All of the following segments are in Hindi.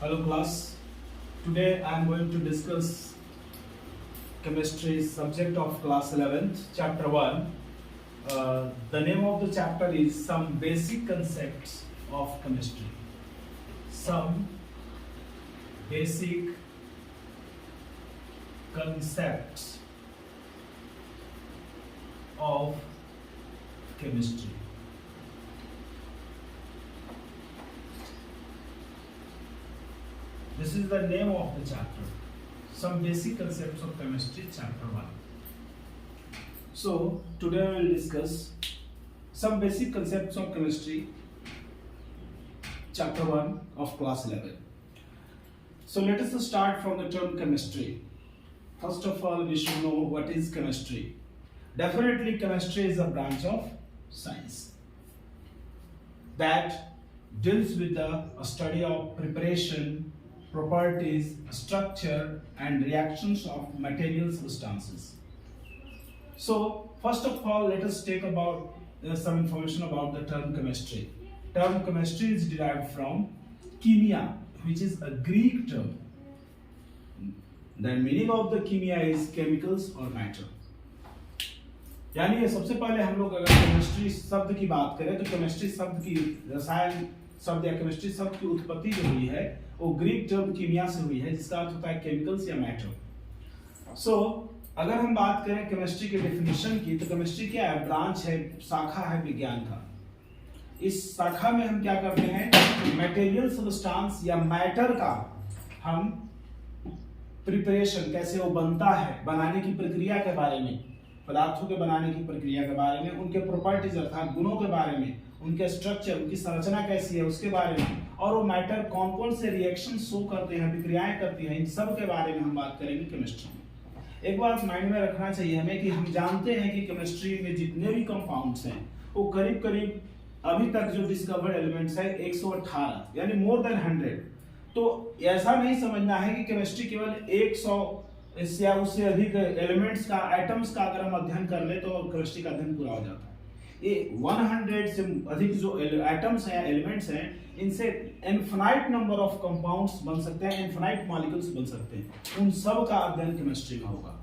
Hello class. Today I am going to discuss chemistry subject of class 11th, chapter 1. The name of the chapter is Some Basic Concepts of Chemistry. Some basic concepts of chemistry. This is the name of the chapter. Some basic concepts of chemistry, chapter 1. So today we will discuss some basic concepts of chemistry, chapter 1 of class 11. So let us start from the term chemistry. First of all, we should know what is chemistry. Definitely chemistry is a branch of science that deals with the study of preparation, properties, structure and reactions of material substances. So first of all, let us take about some information about the term chemistry. Term chemistry is derived from chemia, which is a Greek term. The meaning of the chemia is chemicals or matter. यानी सबसे पहले हम लोग अगर केमिस्ट्री शब्द की बात करें तो केमिस्ट्री शब्द की रसायन शब्द या केमिस्ट्री शब्द की उत्पत्ति जो हुई है वो ग्रीक टर्म कीमिया से हुई है, जिसका अर्थ होता है केमिकल्स या मैटर। सो अगर हम बात करें केमिस्ट्री के डेफिनेशन की तो केमिस्ट्री क्या है? ब्रांच है, शाखा है विज्ञान का। इस शाखा में हम क्या करते हैं? मटेरियल सब्सटेंस या मैटर का हम प्रिपरेशन, कैसे वो बनता है, बनाने की प्रक्रिया के बारे में, पदार्थों के बनाने की प्रक्रिया के बारे में, उनके प्रॉपर्टीज अर्थात गुणों के बारे में, उनके स्ट्रक्चर, उनकी संरचना कैसी है उसके बारे में, और वो मैटर कौन कौन से रिएक्शन शो करते हैं, विक्रियाएं करती हैं, इन सब के बारे में हम बात करेंगे केमिस्ट्री में। एक बात माइंड में रखना चाहिए हमें कि हम जानते हैं कि केमिस्ट्री में जितने भी कंपाउंड्स हैं वो करीब करीब अभी तक जो डिस्कवर्ड एलिमेंट्स है 118 यानी मोर देन 100। तो ऐसा नहीं समझना है कि केमिस्ट्री केवल 100 या उससे अधिक एलिमेंट्स का, एटम्स का अगर हम अध्ययन कर ले तो केमिस्ट्री का अध्ययन पूरा हो जाता है। ये 100 से अधिक जो एटम्स हैं, एलिमेंट्स हैं, इनसे इनफिनाइट नंबर ऑफ कंपाउंड्स बन सकते हैं, इनफिनाइट मॉलिक्यूल्स बन सकते हैं। उन सब का अध्ययन केमिस्ट्री में होगा।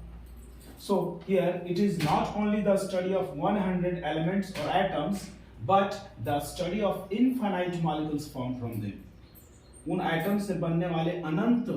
So here it is not only the study of 100 elements और atoms but the study of infinite molecules form from them. उन एटम्स से बनने वाले अनंत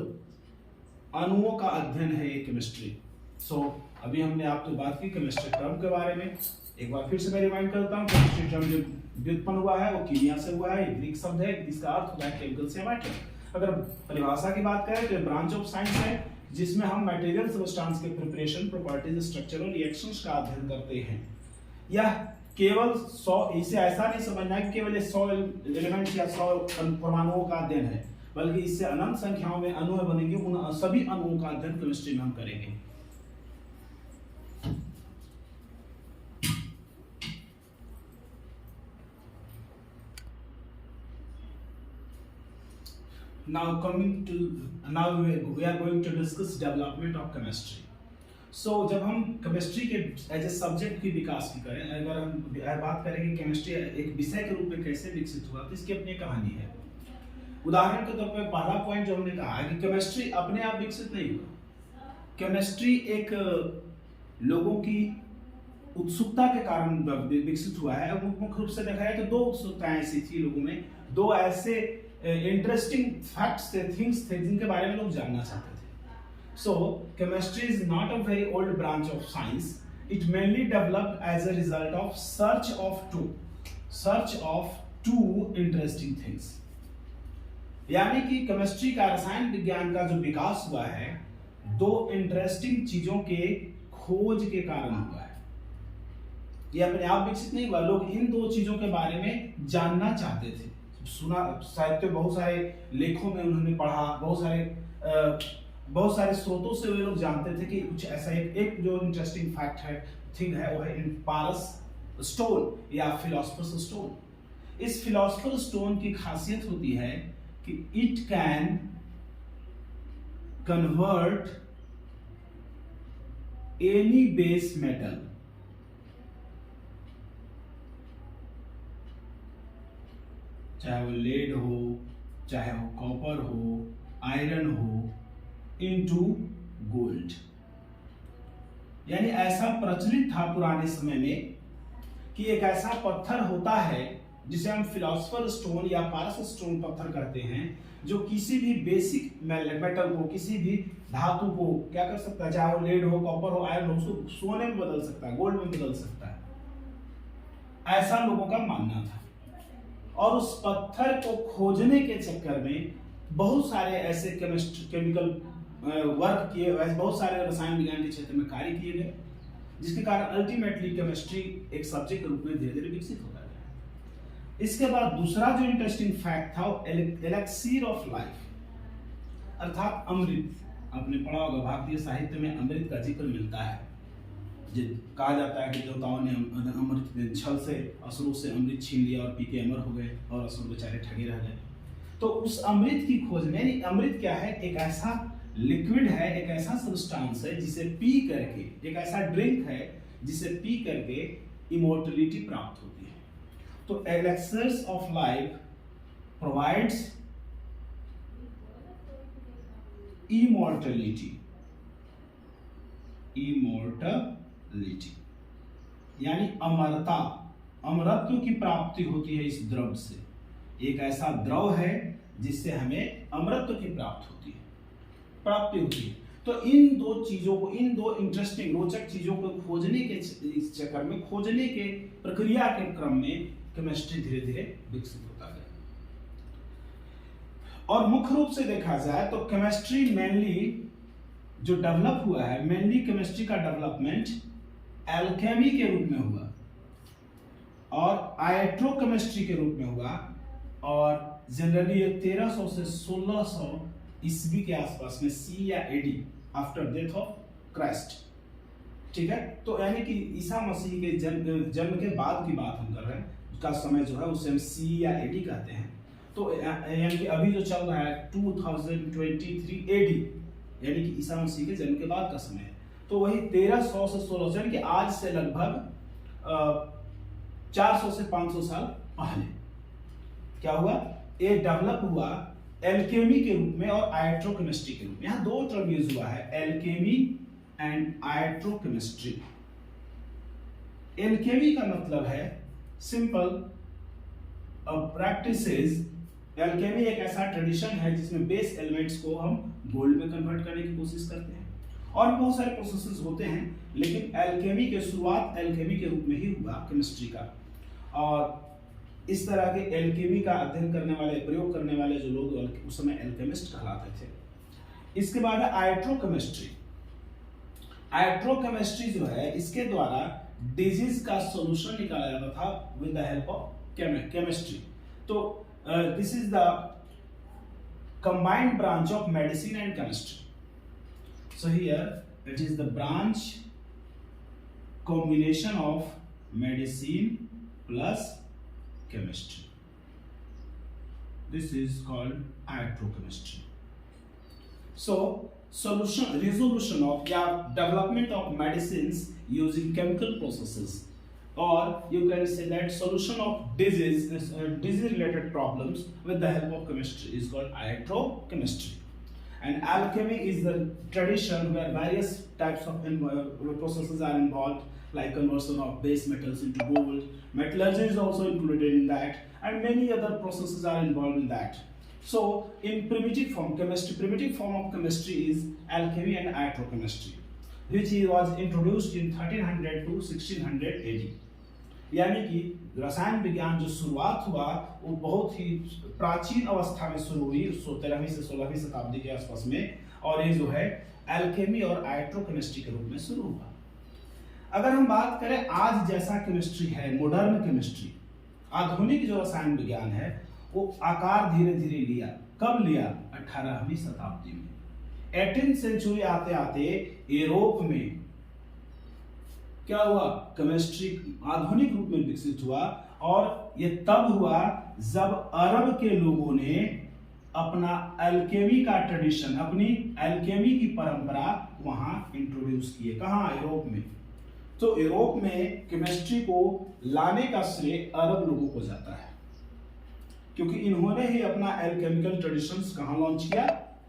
अणुओं का अध्ययन है ये केमिस्ट्री। सो अभी हमने आपसे बात की केमिस्ट्री टर्म के बारे में। एक बार फिर से मैं रिमाइंड करता हूँ, केमिस्ट्री टर्म जो व्युत्पन्न हुआ है वो कीमिया से हुआ है, ग्रीक शब्द है जिसका अर्थ होता है केमिकल्स या मैटर। अगर परिभाषा की बात करें तो ब्रांच ऑफ साइंस है जिसमें हम मटेरियल सब्सटेंस के प्रिपरेशन, प्रॉपर्टीज, स्ट्रक्चर और रिएक्शंस का अध्ययन करते हैं। यह केवल 100, इसे ऐसा नहीं समझना है कि केवल 100 एलिमेंट्स या 100 परमाणुओं का अध्ययन है, बल्कि इससे अनंत संख्याओं में अणु बनेंगे। उन सभी अणुओं का अध्ययन केमिस्ट्री में हम करेंगे। Now we are going to discuss development of chemistry. So जब हम केमिस्ट्री के एज ए सब्जेक्ट की विकास की करें, अगर हम बात करें कि केमिस्ट्री एक विषय के रूप में कैसे विकसित हुआ तो इसकी अपनी कहानी है। उदाहरण के तौर पर पहला पॉइंट जो हमने कहा है कि केमिस्ट्री अपने आप विकसित नहीं हुआ। केमिस्ट्री एक लोगों की उत्सुकता के कारण विकसित हुआ है। मुख्य रूप से देखा जाए तो दो उत्सुकताएं ऐसी थी लोगों में, दो ऐसे इंटरेस्टिंग फैक्ट्स थे, थिंग्स थे जिनके बारे में लोग जानना चाहते थे। So chemistry is not a very old branch of science. It mainly developed as a result of search of two interesting things. यानी कि केमिस्ट्री का, रसायन विज्ञान का जो विकास हुआ है दो इंटरेस्टिंग चीजों के खोज के कारण हुआ है। ये अपने आप विकसित नहीं हुआ, लोग इन दो चीजों के बारे में जानना चाहते थे। सुना, साहित्य बहुत सारे लेखों में उन्होंने पढ़ा, बहुत सारे स्रोतों से वे लोग जानते थे कि कुछ ऐसा एक जो इंटरेस्टिंग फैक्ट है, थिंग है, वो है पारस स्टोन या फिलोसफर्स स्टोन। इस फिलोसफर स्टोन की खासियत होती है कि it can convert any base metal चाहे वो लेड हो, चाहे वो कॉपर हो, आयरन हो, इनटू गोल्ड। यानी ऐसा प्रचलित था पुराने समय में कि एक ऐसा पत्थर होता है जिसे हम फिलोसफर स्टोन या पारस स्टोन पत्थर कहते हैं, जो किसी भी बेसिक मेटल को, किसी भी धातु को क्या कर सकता है, चाहे वो लेड हो, कॉपर हो, आयरन हो, उसको सोने में बदल सकता है, गोल्ड में बदल सकता है। ऐसा लोगों का मानना था। और उस पत्थर को खोजने के चक्कर में बहुत सारे ऐसे केमिकल वर्क किए, बहुत सारे रसायन विज्ञान के क्षेत्र में कार्य किए गए, जिसके कारण अल्टीमेटली केमिस्ट्री एक सब्जेक्ट के रूप में धीरे धीरे विकसित होता गया। इसके बाद दूसरा जो इंटरेस्टिंग फैक्ट था वो एलेक्सीर ऑफ लाइफ, अर्थात अमृत। आपने पढ़ा होगा भारतीय साहित्य में अमृत का जिक्र मिलता है। कहा जाता है कि देवताओं ने अमृत छल से, असुरों से अमृत छीन लिया और पी के अमर हो गए और असुर बेचारे ठगे रह गए। तो उस अमृत की खोज में, यानी अमृत क्या है, एक ऐसा लिक्विड है, एक ऐसा सब्सटेंस है जिसे पी करके, एक ऐसा ड्रिंक है जिसे पी करके इमोर्टलिटी प्राप्त होती है। तो एलेक्सिर्स ऑफ लाइफ प्रोवाइड्स इमोर्टलिटी, यानी अमरता, अमरत्व की प्राप्ति होती है इस द्रव से। एक ऐसा द्रव है जिससे हमें अमरत्व की प्राप्ति होती है। तो इन दो चीजों को, इन दो इंटरेस्टिंग रोचक चीजों को खोजने के इस चक्कर में, खोजने के प्रक्रिया के क्रम में केमिस्ट्री धीरे धीरे विकसित होता गया। और मुख्य रूप से देखा जाए तो केमिस्ट्री मेनली जो डेवलप हुआ है, मेनली केमिस्ट्री का डेवलपमेंट एल्केमी के रूप में हुआ और आइट्रोकेमिस्ट्री के रूप में हुआ, और जनरली 1300 से 1600 ईस्वी के आसपास में, सी या AD, after death of Christ. ठीक है, तो यानी कि ईसा मसीह के जन्म के बाद की बात हम कर रहे हैं, उसका समय जो है उसे हम सी या एडी कहते हैं। तो यानी कि अभी जो चल रहा है 2023 एडी, यानी कि ईसा मसीह के जन्म के बाद का समय है। तो वही 1300 से 1600, यानी कि आज से लगभग 400 से 500 साल पहले क्या हुआ, ये डेवलप हुआ एल्केमी के रूप में और आइट्रोकेमिस्ट्री के रूप में। यहां दो टर्म यूज हुआ है, एल्केमी एंड आइट्रोकेमिस्ट्री। एल्केमी का मतलब है सिंपल प्रैक्टिसेस। एल्केमी एक ऐसा ट्रेडिशन है जिसमें बेस एलिमेंट्स को हम गोल्ड में कन्वर्ट करने की कोशिश करते हैं, और बहुत सारे प्रोसेसेस होते हैं, लेकिन एल्केमी की शुरुआत एल्केमी के रूप में ही हुआ केमिस्ट्री का। और इस तरह के एल्केमी का अध्ययन करने वाले, प्रयोग करने वाले जो लोग उस समय एल्केमिस्ट कहलाते थे। इसके बाद आइट्रोकेमिस्ट्री। आइट्रोकेमिस्ट्री जो है, इसके द्वारा डिजीज का सॉल्यूशन निकाला जाता था with the help of chemistry. तो this is the combined branch of medicine and chemistry. So here it is the branch combination of medicine plus chemistry. This is called iatrochemistry. So resolution of development of medicines using chemical processes, or you can say that solution of disease related problems with the help of chemistry is called iatrochemistry. And alchemy is the tradition where various types of processes are involved, like conversion of base metals into gold. Metallurgy is also included in that, and many other processes are involved in that. So in primitive form of chemistry is alchemy and iatrochemistry, which was introduced in 1300 to 1600 AD. यानी कि रसायन विज्ञान जो शुरुआत हुआ वो बहुत ही प्राचीन अवस्था में शुरू हुई 13वीं से 16वीं शताब्दी के आसपास में, और ये जो है एल्केमी और आइट्रोकेमिस्ट्री के रूप में शुरू हुआ। अगर हम बात करें आज जैसा केमिस्ट्री है, मॉडर्न केमिस्ट्री, आधुनिक जो रसायन विज्ञान है, वो आकार धीरे धीरे लिया। कब लिया? 18वीं शताब्दी में। 18th सेंचुरी आते आते यूरोप में क्या हुआ, केमिस्ट्री आधुनिक रूप में विकसित हुआ, और ये तब हुआ जब अरब के लोगों ने अपना एल्केमी का ट्रेडिशन, अपनी एल्केमी की परंपरा वहां इंट्रोड्यूस किए। कहां? यूरोप में। तो यूरोप में केमिस्ट्री को लाने का श्रेय अरब लोगों को जाता है। क्योंकि इन्होंने ही अपना एल्केमिकल ट्रेडिशंस कहाँ लॉन्च किया,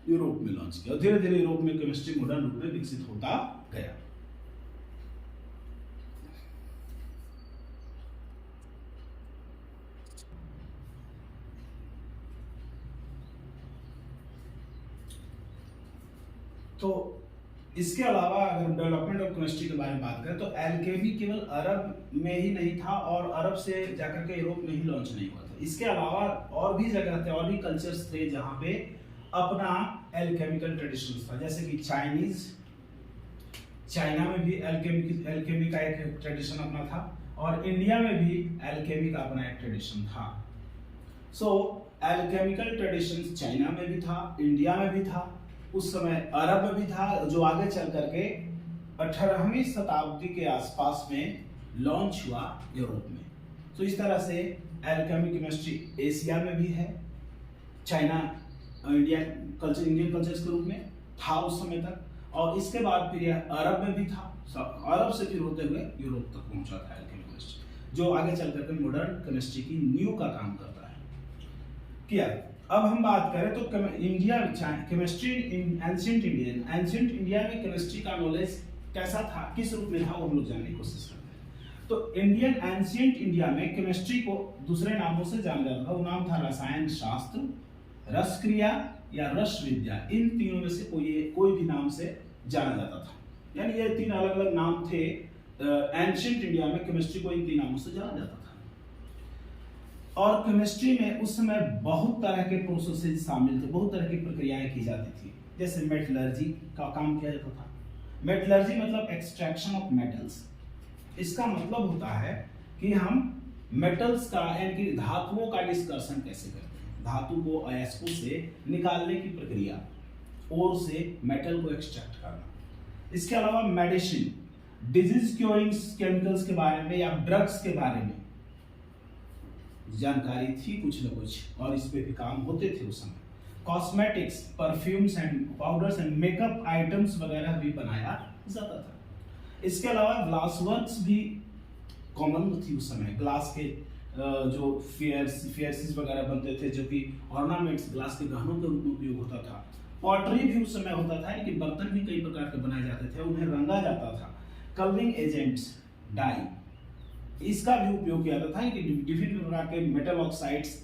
यूरोप में लॉन्च किया, और धीरे धीरे यूरोप में केमिस्ट्री मॉडर्न रूप में विकसित होता गया। तो इसके अलावा अगर डेवलपमेंट ऑफ केमिस्ट्री के बारे में बात करें तो एल्केमी केवल अरब में ही नहीं था और अरब से जाकर के यूरोप में ही लॉन्च नहीं हुआ था। इसके अलावा और भी जगह थे, और भी कल्चर्स थे जहां पे अपना एल्केमिकल ट्रेडिशन था, जैसे कि चाइना में भी एल्केमी का एक ट्रेडिशन अपना था, और इंडिया में भी एल्केमी का अपना एक ट्रेडिशन था। सो एल्केमिकल ट्रेडिशन चाइना में भी था, इंडिया में भी था, उस समय अरब में भी था, जो आगे चल करके 18वीं शताब्दी के आसपास में लॉन्च हुआ यूरोप में। तो इस तरह से एल्केमी केमिस्ट्री एशिया में भी है, चाइना इंडियन कल्चर के रूप में था उस समय तक, और इसके बाद फिर यह अरब में भी था, अरब से फिर होते हुए यूरोप तक पहुंचा था एल्केमी केमिस्ट्री, जो आगे चल करके मॉडर्न केमिस्ट्री की नींव का काम करता है। किया। अब हम बात करें तो India chemistry in ancient India में केमिस्ट्री का नॉलेज कैसा था, किस रूप में था, वो हम लोग जानने की कोशिश करते हैं। तो इंडियन एंशिएंट इंडिया में केमिस्ट्री को दूसरे नामों से जाना जाता था। वो नाम था रसायन शास्त्र, रस क्रिया या रस विद्या। इन तीनों में से कोई भी नाम से जाना जाता था, यानी ये तीन अलग अलग नाम थे। एंशिएंट इंडिया में केमिस्ट्री को इन तीन नामों से जाना जाता था। और केमिस्ट्री में उस समय बहुत तरह के प्रोसेसेस शामिल थे, बहुत तरह की प्रक्रियाएं की जाती थी, जैसे मेटलर्जी का काम किया जाता था। मेटलर्जी मतलब एक्सट्रैक्शन ऑफ मेटल्स। इसका मतलब होता है कि हम मेटल्स का यानी कि धातुओं का निष्कर्षण कैसे करते हैं, धातु को अयस्कों से निकालने की प्रक्रिया, और से मेटल को एक्सट्रैक्ट करना। इसके अलावा मेडिसिन, डिजीज क्योरिंग केमिकल्स के बारे में या ड्रग्स के बारे में जानकारी थी कुछ न कुछ, और इस पे भी काम होते थे उस समय। Cosmetics, perfumes and powders and makeup items वगैरह भी बनाया जाता था। इसके अलावा ग्लास वर्क्स भी कॉमन थी उस समय। ग्लास के जो फेयर्सिस वगैरह बनते थे, जो कि ऑर्नामेंट्स, ग्लास के गहनों के रूप में उपयोग होता था। पॉटरी भी उस समय होता था कि बर्तन भी कई प्रकार के बनाए जाते थे, उन्हें रंगा जाता था। कलरिंग एजेंट्स, डाई, इसका भी उपयोग किया जाता था कि डिफरेंट प्रकार के मेटल ऑक्साइड्स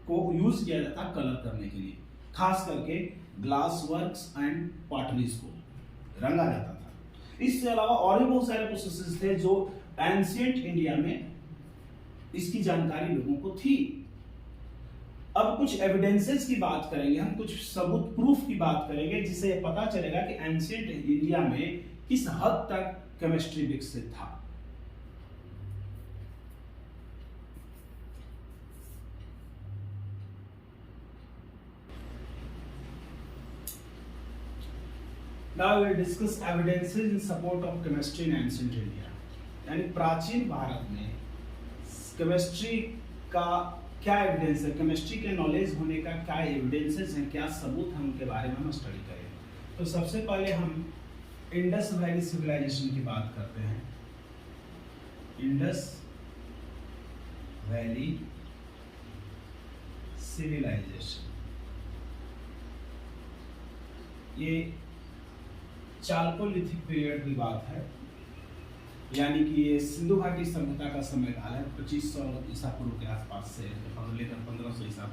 को यूज किया जाता कलर करने के लिए, खास करके ग्लास वर्क्स एंड पॉटरीज को रंगा जाता था। इसके अलावा और भी बहुत सारे प्रोसेसेस थे जो एंशिएंट इंडिया में इसकी जानकारी लोगों को थी। अब कुछ एविडेंसेस की बात करेंगे हम, कुछ सबूत, प्रूफ की बात करेंगे, जिससे पता चलेगा कि एंशिएंट इंडिया में किस हद तक केमिस्ट्री विकसित था। Now we will discuss evidences in support of chemistry in ancient India. यानी प्राचीन भारत में केमिस्ट्री का क्या एविडेंस है, केमिस्ट्री के नॉलेज होने का क्या एविडेंसेस हैं, क्या सबूत हैं, उनके बारे में हम स्टडी करेंगे। तो सबसे पहले हम इंडस वैली सिविलाइजेशन की बात करते हैं। इंडस वैली सिविलाइजेशन, ये चालकोलिथिक पीरियड की बात है, यानी कि ये सिंधु घाटी सभ्यता का समय काल है। 2500 ईसा पूर्व के आसपास से लेकर 1500 ईसा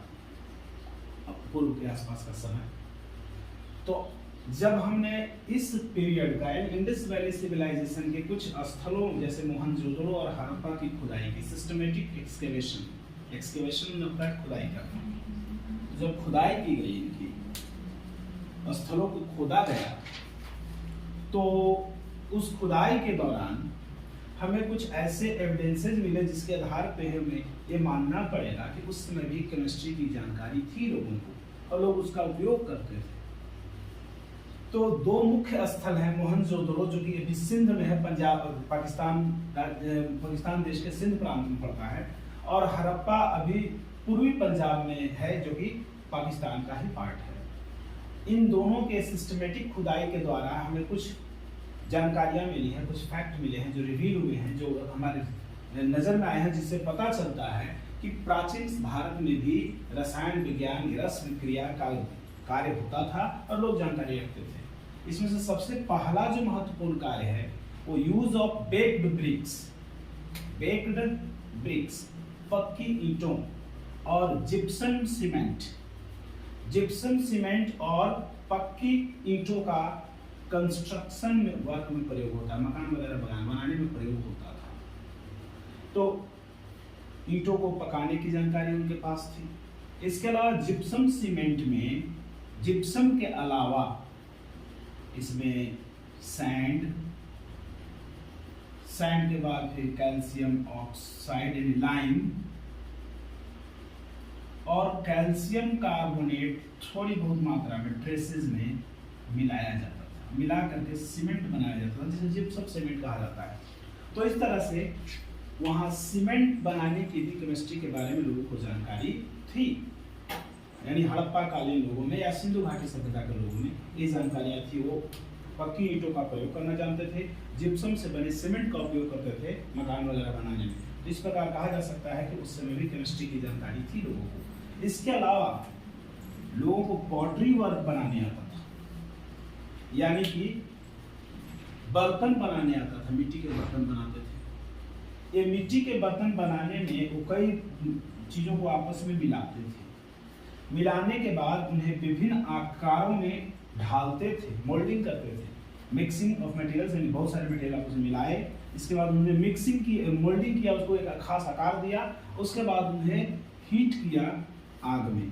पूर्व के आसपास का समय। तो जब हमने इस पीरियड का इंडस वैली सिविलाइजेशन के कुछ स्थलों जैसे मोहनजोदड़ो और हड़प्पा की खुदाई की, सिस्टमेटिक एक्सकेवेशन मतलब खुदाई करना, जब खुदाई की गई, इनकी स्थलों को खोदा गया, तो उस खुदाई के दौरान हमें कुछ ऐसे एविडेंसेस मिले जिसके आधार पे हमें ये मानना पड़ेगा कि उस समय भी केमिस्ट्री की जानकारी थी लोगों को और लोग उसका उपयोग करते थे। तो दो मुख्य स्थल हैं, मोहनजोदड़ो जो कि अभी सिंध में है, पंजाब पाकिस्तान देश के सिंध प्रांत में पड़ता है, और हड़प्पा अभी पूर्वी पंजाब में है जो कि पाकिस्तान का ही पार्ट है। इन दोनों के सिस्टमेटिक खुदाई के द्वारा हमें कुछ जानकारियां मिली हैं, कुछ फैक्ट मिले हैं जो रिवील हुए हैं, जो हमारे नजर में आए हैं, जिससे पता चलता है कि प्राचीन भारत में भी रसायन विज्ञान रस क्रिया का कार्य होता था और लोग जानकारी रखते थे। इसमें से सबसे पहला जो महत्वपूर्ण कार्य है वो यूज ऑफ बेक्ड ब्रिक्स, पक्की ईंटों और जिप्सम सीमेंट और पक्की ईंटों का कंस्ट्रक्शन वर्क में प्रयोग होता है, मकान वगैरह बनाने में प्रयोग होता था। तो ईंटों को पकाने की जानकारी उनके पास थी। इसके अलावा जिप्सम सीमेंट में जिप्सम के अलावा इसमें सैंड के बाद फिर कैल्शियम ऑक्साइड यानी लाइम और कैल्शियम कार्बोनेट थोड़ी बहुत मात्रा में ट्रेसेस में मिलाया जाता था, मिला करके सीमेंट बनाया जाता था जिसे जिप्सम सीमेंट कहा जाता है। तो इस तरह से वहाँ सीमेंट बनाने की भी केमिस्ट्री के बारे में लोगों को जानकारी थी, यानी हड़प्पा कालीन लोगों में या सिंधु घाटी सभ्यता के लोगों में ये जानकारियाँ थी। वो पक्की ईंटों का प्रयोग करना जानते थे, जिप्सम से बने सीमेंट का उपयोग करते थे मकान वगैरह बनाने में। तो इस प्रकार कहा जा सकता है कि उस समय भी केमिस्ट्री की जानकारी थी लोगों को। इसके अलावा लोगों को पॉटरी वर्क बनाने आता था, यानी कि बर्तन बनाने आता था, मिट्टी के बर्तन बनाते थे। ये मिट्टी के बर्तन बनाने में वो कई चीज़ों को आपस में मिलाते थे। मिलाने के बाद उन्हें विभिन्न आकारों में ढालते थे, मोल्डिंग करते थे, मिक्सिंग ऑफ मटेरियल्स, यानी बहुत सारे मटेरियल आपस में मिलाए। इसके बाद उन्होंने मिक्सिंग की, मोल्डिंग किया, उसको एक खास आकार दिया। उसके बाद उन्हें हीट किया, आग में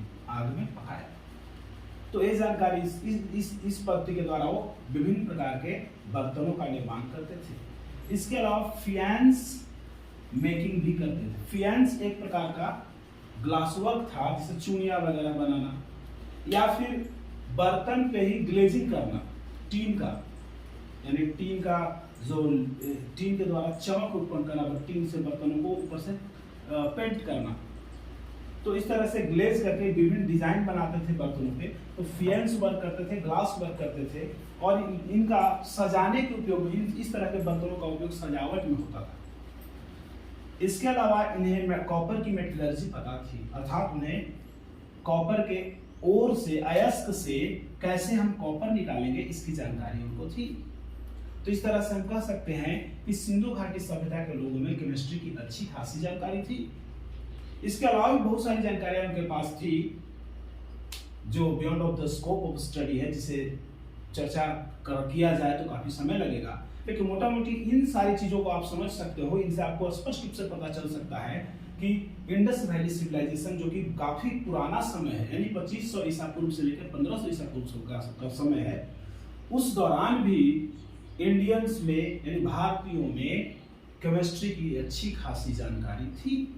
पकाया। तो ये जानकारी इस पद्धति के द्वारा वो विभिन्न प्रकार के बर्तनों का निर्माण करते थे। इसके अलावा फियांस मेकिंग भी करते थे। फियांस एक प्रकार का ग्लास वर्क था, जैसे चूड़ियाँ वगैरह बनाना, या फिर बर्तन पे ही ग्लेजिंग करना, टीन का, यानी टीन के द्वारा चमक उत्पन्न करना, टीन से बर्तनों को ऊपर से पेंट करना। तो इस तरह से ग्लेज करके विभिन्न डिजाइन बनाते थे बर्तनों पे। तो फियांस वर्क करते थे, ग्लास वर्क करते थे, और इनका सजाने के उपयोग, इस तरह के बर्तनों का उपयोग सजावट में होता था। इसके अलावा इन्हें कॉपर की मेटलर्जी पता थी, अर्थात उन्हें कॉपर के ओर से, अयस्क से कैसे हम कॉपर निकालेंगे इसकी जानकारी उनको थी। तो इस तरह से हम कह सकते हैं कि सिंधु घाटी सभ्यता के लोगों में केमिस्ट्री की अच्छी खासी जानकारी थी। इसके अलावा भी बहुत सारी जानकारियां उनके पास थी जो beyond of the scope of study है, जिसे चर्चा किया जाए तो काफी समय लगेगा। लेकिन मोटा मोटी इन सारी चीजों को आप समझ सकते हो, इनसे आपको स्पष्ट रूप से पता चल सकता है कि इंडस वैली सिविलाइजेशन, जो कि काफी पुराना समय है, यानी 2500 ईसा पूर्व से लेकर 1500 ईसा पूर्व का समय है, उस दौरान भी इंडियंस में, यानी भारतीयों में केमिस्ट्री की अच्छी खासी जानकारी थी।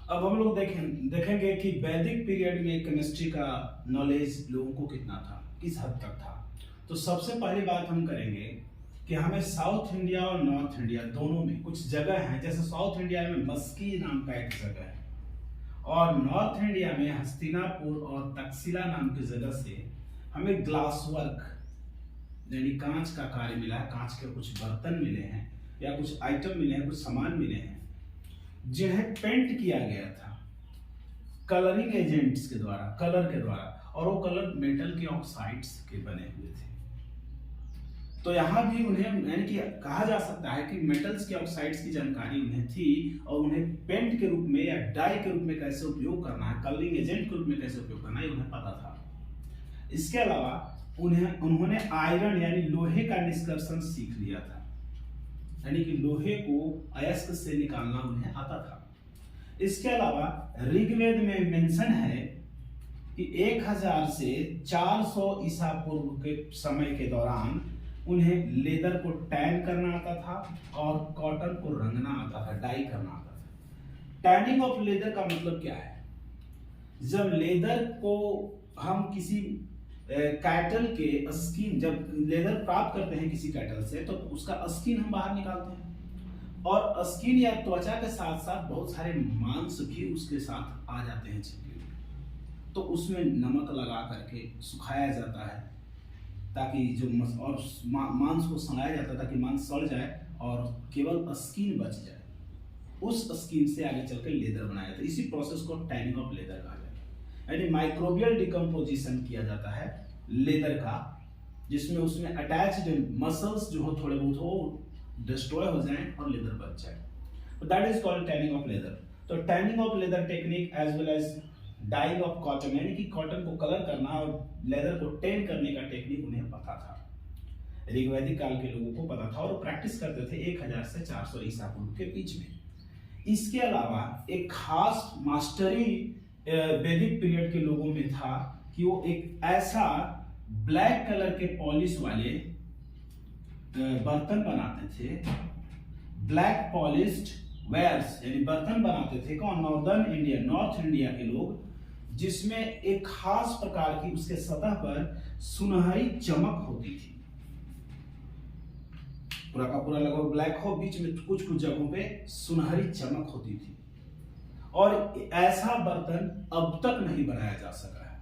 अब हम लोग देखेंगे कि वैदिक पीरियड में केमिस्ट्री का नॉलेज लोगों को कितना था, किस हद तक था। तो सबसे पहली बात हम करेंगे कि हमें साउथ इंडिया और नॉर्थ इंडिया दोनों में कुछ जगह हैं, जैसे साउथ इंडिया में मस्की नाम का एक जगह है, और नॉर्थ इंडिया में हस्तिनापुर और तक्षशिला नाम की जगह से हमें ग्लास वर्क, यानी कांच का कार्य मिला है। कांच के कुछ बर्तन मिले हैं या कुछ आइटम मिले हैं, कुछ सामान मिले हैं जिन्हें पेंट किया गया था कलरिंग एजेंट्स के द्वारा, कलर के द्वारा, और वो कलर मेटल के ऑक्साइड्स के बने हुए थे। तो यहाँ भी उन्हें, यानी कि कहा जा सकता है कि मेटल्स के ऑक्साइड्स की जानकारी उन्हें थी, और उन्हें पेंट के रूप में या डाई के रूप में कैसे उपयोग करना है, कलरिंग एजेंट के रूप में कैसे उपयोग करना है, उन्हें पता था। इसके अलावा उन्होंने आयरन यानी लोहे का निष्कर्षण सीख लिया था, यानी कि लोहे को अयस्क से निकालना उन्हें आता था। इसके अलावा ऋग्वेद में मेंशन है कि 1000 से 400 ईसा पूर्व के समय के दौरान उन्हें लेदर को टैन करना आता था और कॉटन को रंगना आता था, डाई करना आता था। टैनिंग ऑफ लेदर का मतलब क्या है? जब लेदर को हम किसी कैटल के स्किन, जब लेदर प्राप्त करते हैं किसी कैटल से, तो उसका स्किन हम बाहर निकालते हैं, और स्किन या त्वचा के साथ साथ बहुत सारे मांस भी उसके साथ आ जाते हैं चिपके हुए। तो उसमें नमक लगा करके सुखाया जाता है, ताकि जो और मांस को सड़ाया जाता था कि मांस सड़ जाए और केवल स्किन बच जाए, उस स्किन से आगे चलकर लेदर बनाया जाता है। इसी प्रोसेस को टैनिंग ऑफ लेदर कहा जाता है। यानी माइक्रोबियल डिकम्पोजिशन किया जाता है लेदर का, जिसमें उसमें अटैच्ड मसल्स जो हो थोड़े बहुत हो डिस्ट्रॉय हो जाएं और लेदर बच जाए, तो that is called tanning of leather. तो tanning of leather technique as well as dyeing of cotton, यानी कि कॉटन को कलर करना और लेदर को टैन करने का टेक्निक उन्हें पता था, ऋग्वैदिक काल के लोगों को पता था और प्रैक्टिस करते थे 1000 से 400 ईसा पूर्व के बीच में। इसके अलावा एक खास मास्टरी वैदिक पीरियड के लोगों में था कि वो एक ऐसा ब्लैक कलर के पॉलिश वाले बर्तन बनाते थे, ब्लैक पॉलिश्ड वेयर्स यानी बर्तन बनाते थे कौन, नॉर्थ इंडिया के लोग, जिसमें एक खास प्रकार की उसके सतह पर सुनहरी चमक होती थी। पूरा का पूरा लगभग ब्लैक हो, बीच में कुछ कुछ जगहों पे सुनहरी चमक होती थी, और ऐसा बर्तन अब तक नहीं बनाया जा सका है।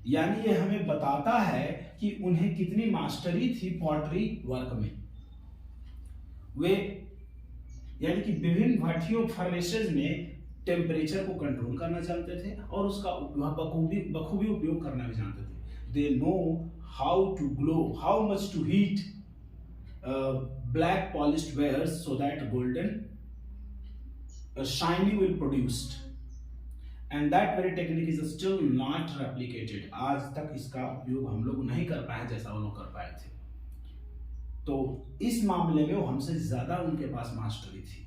यानी ये हमें बताता है कि उन्हें कितनी मास्टरी थी पॉटरी वर्क में। वे यानी कि विभिन्न भट्टियों फर्नेसेस में टेम्परेचर को कंट्रोल करना जानते थे और उसका बखूबी उपयोग करना भी जानते थे। They know how to glow, how much to heat black polished wares so that golden shiny will produced, and that very technique is still not replicated। आज तक इसका उपयोग हम लोग नहीं कर पाए जैसा वो लोग कर पाए थे। तो इस मामले में वो हमसे ज्यादा उनके पास मास्टरी थी।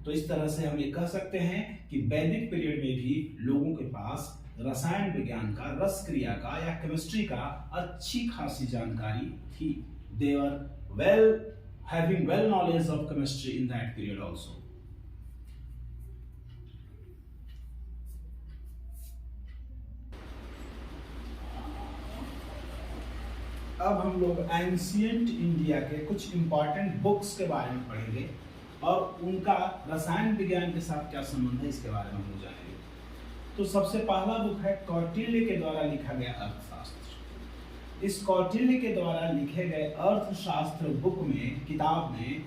तो इस तरह से हम ये कह सकते हैं कि वैदिक पीरियड में भी लोगों के पास रसायन विज्ञान का, रस क्रिया का या केमिस्ट्री का अच्छी खासी जानकारी थी। They were having well knowledge of chemistry in that period also। अब हम लोग एंशिएंट इंडिया के कुछ इंपॉर्टेंट बुक्स के बारे में पढ़ेंगे और उनका रसायन विज्ञान के साथ क्या संबंध है इसके बारे में हम जानेंगे। तो सबसे पहला बुक है कौटिल्य के द्वारा लिखा गया अर्थशास्त्र। इस कौटिल्य के द्वारा लिखे गए अर्थशास्त्र बुक में, किताब में,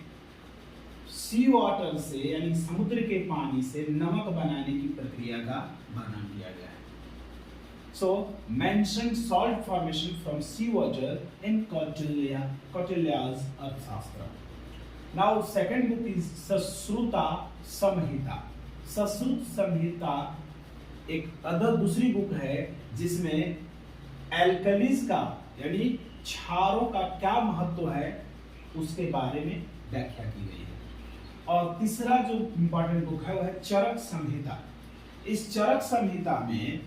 सी वाटर से यानी समुद्र के पानी से नमक बनाने की प्रक्रिया का वर्णन किया गया है। So mention salt formation from sea water in कौटिल्या's Arthashastra. Now second book is Sushruta Samhita. Sushruta Samhita एक अदर दूसरी बुक है जिसमें एल्कलीज का यानी क्षारों का क्या महत्व है उसके बारे में व्याख्या की गई है। और तीसरा जो इंपॉर्टेंट बुक है वह है चरक संहिता। इस चरक संहिता में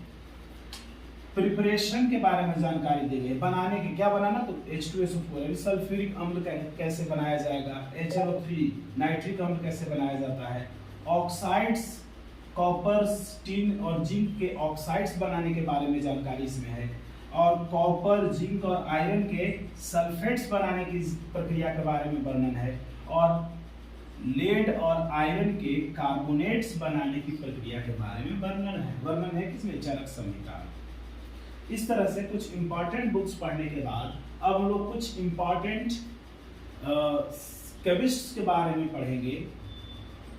प्रिपरेशन के बारे में जानकारी दी गई, बनाने के क्या बनाना, तो H2SO4 यानी सल्फ्यूरिक अम्ल कैसे बनाया जाएगा, HNO3 नाइट्रिक अम्ल कैसे बनाया जाता है, ऑक्साइड्स कॉपर, टिन और जिंक के ऑक्साइड्स बनाने के बारे में जानकारी इसमें है, और कॉपर, जिंक और आयरन के सल्फेट्स बनाने की प्रक्रिया के बारे में वर्णन है, और लेड और आयरन के कार्बोनेट्स बनाने की प्रक्रिया के बारे में वर्णन है किसमें, चरक संहिता में। इस तरह से कुछ इंपॉर्टेंट बुक्स पढ़ने के बाद अब हम लोग कुछ इंपॉर्टेंट केमिस्ट्स के बारे में पढ़ेंगे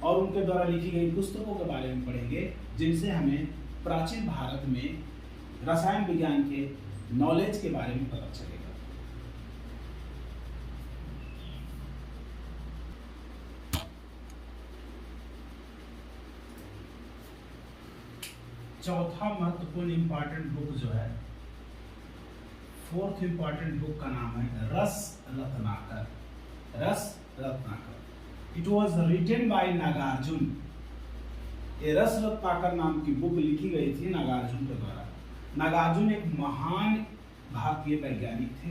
और उनके द्वारा लिखी गई पुस्तकों के बारे में पढ़ेंगे, जिनसे हमें प्राचीन भारत में रसायन विज्ञान के नॉलेज के बारे में पता चलेगा। चौथा महत्वपूर्ण इंपॉर्टेंट बुक जो है, फोर्थ इंपॉर्टेंट बुक का नाम है Ras Ratnakar. Ras Ratnakar, it was written by Nagarjuna. ये रस रत्नाकर नाम की बुक लिखी गई थी नागार्जुन के द्वारा। नागार्जुन एक महान भारतीय वैज्ञानिक थे,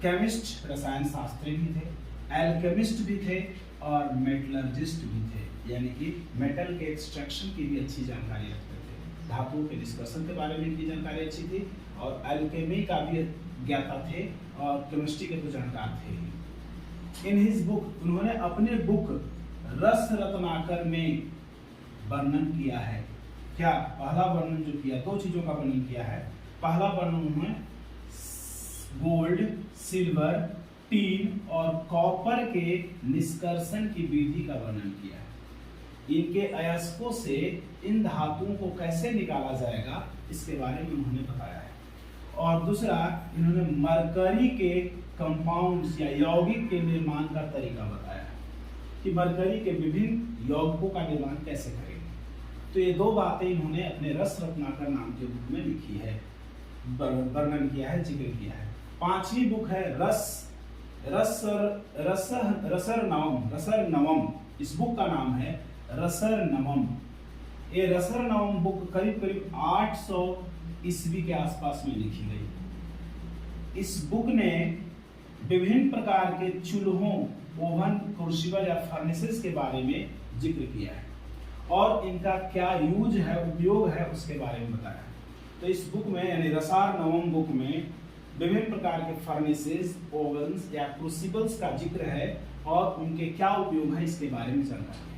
केमिस्ट, रसायन शास्त्री भी थे, एल्केमिस्ट भी थे और मेटलर्जिस्ट भी थे, यानी कि मेटल के एक्सट्रैक्शन की भी अच्छी जानकारी रखते थे, धातुओं के डिस्कशन के बारे में इनकी जानकारी अच्छी थी, और एल्केमी का भी ज्ञाता थे और केमिस्ट्री के तो जानकार थे। इन हिज बुक, उन्होंने अपने बुक रस रत्नाकर में वर्णन किया है। क्या पहला वर्णन जो किया, दो चीजों का वर्णन किया है। पहला वर्णन उन्होंने गोल्ड, सिल्वर, टीन और कॉपर के निष्कर्षण की विधि का वर्णन किया है। इनके अयस्कों से इन धातुओं को कैसे निकाला जाएगा इसके बारे में उन्होंने बताया है। और दूसरा, इन्होंने मरकरी के कंपाउंड्स या यौगिक के निर्माण का तरीका बताया है कि मरकरी के विभिन्न यौगिकों का निर्माण कैसे करेंगे। तो ये दो बातें इन्होंने अपने रस रत्नाकर नाम के बुक में लिखी है, वर्णन किया है, जिक्र किया है। पांचवी बुक है रसर नवम। इस बुक का नाम है रसर नवम। ये रसर नवम बुक करीब करीब 800 ईस्वी के आसपास में लिखी गई। इस बुक ने विभिन्न प्रकार के चूल्हों, ओवन, क्रूसिबल या फर्नेसेस के बारे में जिक्र किया है और इनका क्या यूज है, उपयोग है, उसके बारे में बताया है। तो इस बुक में यानी रसार नवम बुक में विभिन्न प्रकार के फर्नेसेस, ओवन्स या क्रूसिबल्स का जिक्र है और उनके क्या उपयोग है इसके बारे में जानकारी है।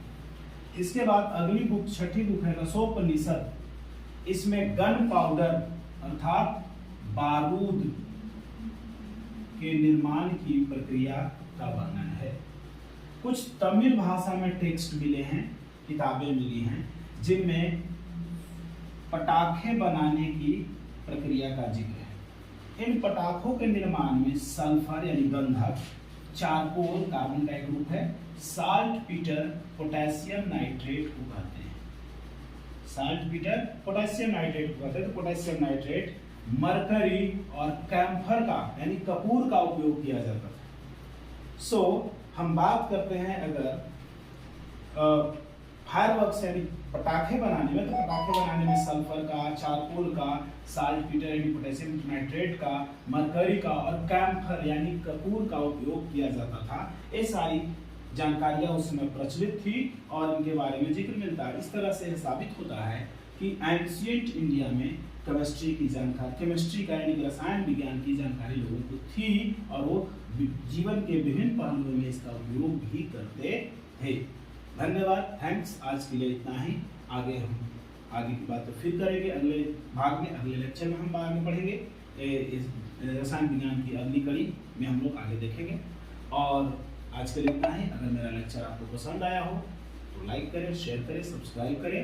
इसके बाद अगली बुक, छठी बुक है रसोपनिषद। इसमें गन पाउडर अर्थात बारूद के निर्माण की प्रक्रिया का वर्णन है। कुछ तमिल भाषा में टेक्स्ट मिले हैं, किताबें मिली हैं, जिनमें पटाखे बनाने की प्रक्रिया का जिक्र है। इन पटाखों के निर्माण में सल्फर यानी गंधक, चारकोल कार्बन का एक ग्रुप है, साल्ट पीटर पोटेशियम नाइट्रेट को कहते हैं। साल्ट पीटर पोटेशियम नाइट्रेट को कहते हैं। तो पोटेशियम नाइट्रेट, मरकरी और कैम्फर का यानी कपूर का उपयोग किया जाता था। हम बात करते हैं अगर फायरवर्क्स यानी पटाखे बनाने में, तो पटाखे बनाने में सल्फर का, चारकोल का, साल्ट पीटर यानी पोटेशियम नाइट्रेट का, मरकरी का और कैम्फर यानी कपूर का उपयोग किया जाता था। ये सारी जानकारियां उस समय प्रचलित थी और इनके बारे में जिक्र मिलता है। इस तरह से साबित होता है कि एंशिएंट इंडिया में केमिस्ट्री की जानकारी, केमिस्ट्री का यानी रसायन विज्ञान की जानकारी लोगों को थी और वो जीवन के विभिन्न पहलुओं में इसका उपयोग भी करते थे। धन्यवाद, थैंक्स। आज के लिए इतना ही। आगे की बात तो फिर करेंगे अगले भाग में, अगले लेक्चर में हम आगे पढ़ेंगे। इस रसायन विज्ञान की अगली कड़ी में हम लोग आगे देखेंगे। और आज के लिए इतना ही। अगर मेरा लेक्चर आपको पसंद आया हो तो लाइक करें, शेयर करें, सब्सक्राइब करें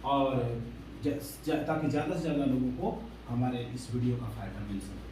और ताकि ज़्यादा से ज़्यादा लोगों को हमारे इस वीडियो का फायदा मिल सके।